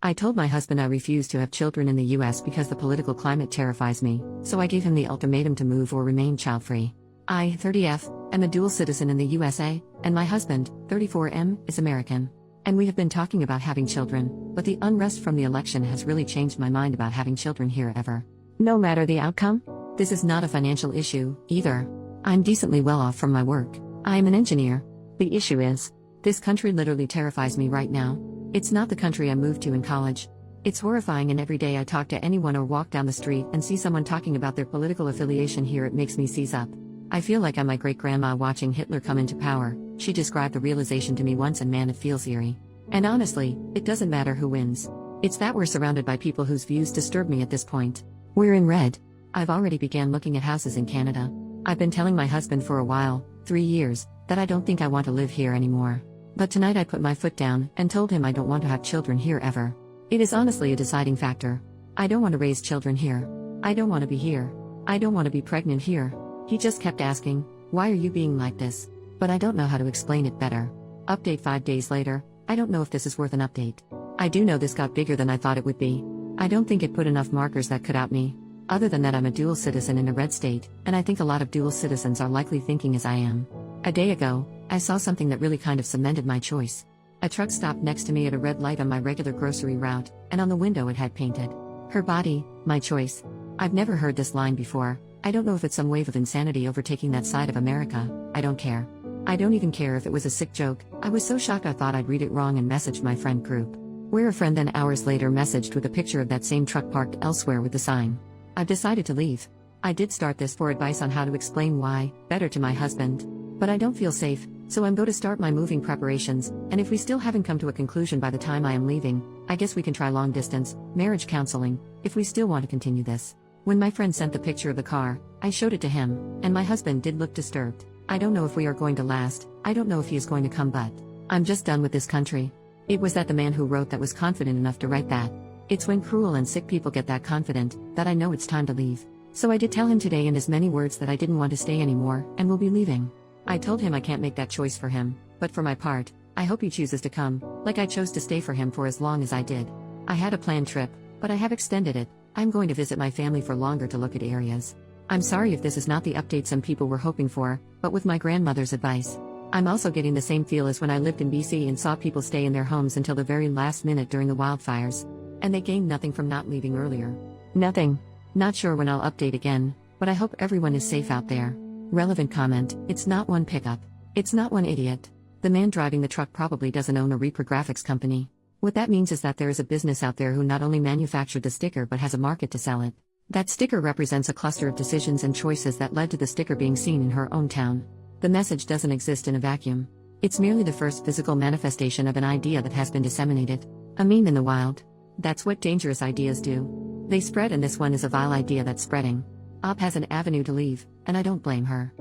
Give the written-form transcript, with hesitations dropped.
I told my husband I refuse to have children in the US because the political climate terrifies me, so I gave him the ultimatum to move or remain child-free. I, 30F, am a dual citizen in the USA, and my husband, 34M, is American. And we have been talking about having children, but the unrest from the election has really changed my mind about having children here ever. No matter the outcome, this is not a financial issue, either. I'm decently well off from my work. I am an engineer. The issue is, this country literally terrifies me right now. It's not the country I moved to in college. It's horrifying, and every day I talk to anyone or walk down the street and see someone talking about their political affiliation here, it makes me seize up. I feel like I'm my great-grandma watching Hitler come into power. She described the realization to me once, and man, it feels eerie. And honestly, it doesn't matter who wins. It's that we're surrounded by people whose views disturb me at this point. We're in red. I've already began looking at houses in Canada. I've been telling my husband for a while, 3 years, that I don't think I want to live here anymore. But tonight I put my foot down and told him I don't want to have children here ever. It is honestly a deciding factor. I don't want to raise children here. I don't want to be here. I don't want to be pregnant here. He just kept asking, "Why are you being like this?" But I don't know how to explain it better. Update 5 days later. I don't know if this is worth an update. I do know this got bigger than I thought it would be. I don't think it put enough markers that could out me. Other than that, I'm a dual citizen in a red state, and I think a lot of dual citizens are likely thinking as I am. A day ago, I saw something that really kind of cemented my choice. A truck stopped next to me at a red light on my regular grocery route, and on the window it had painted, "Her body, my choice." I've never heard this line before. I don't know if it's some wave of insanity overtaking that side of America. I don't care. I don't even care if it was a sick joke. I was so shocked I thought I'd read it wrong and messaged my friend group. Where a friend then hours later messaged with a picture of that same truck parked elsewhere with the sign. I've decided to leave. I did start this for advice on how to explain why, better to my husband. But I don't feel safe, so I'm going to start my moving preparations, and if we still haven't come to a conclusion by the time I am leaving, I guess we can try long distance, marriage counseling, if we still want to continue this. When my friend sent the picture of the car, I showed it to him, and my husband did look disturbed. I don't know if we are going to last, I don't know if he is going to come, but I'm just done with this country. It was that the man who wrote that was confident enough to write that. It's when cruel and sick people get that confident, that I know it's time to leave. So I did tell him today in as many words that I didn't want to stay anymore, and will be leaving. I told him I can't make that choice for him, but for my part, I hope he chooses to come, like I chose to stay for him for as long as I did. I had a planned trip, but I have extended it. I'm going to visit my family for longer to look at areas. I'm sorry if this is not the update some people were hoping for, but with my grandmother's advice. I'm also getting the same feel as when I lived in BC and saw people stay in their homes until the very last minute during the wildfires. And they gained nothing from not leaving earlier. Nothing. Not sure when I'll update again, but I hope everyone is safe out there. Relevant comment: it's not one pickup. It's not one idiot. The man driving the truck probably doesn't own a reprographics company. What that means is that there is a business out there who not only manufactured the sticker but has a market to sell it. That sticker represents a cluster of decisions and choices that led to the sticker being seen in her own town. The message doesn't exist in a vacuum. It's merely the first physical manifestation of an idea that has been disseminated. A meme in the wild. That's what dangerous ideas do. They spread, and this one is a vile idea that's spreading. Op has an avenue to leave, and I don't blame her.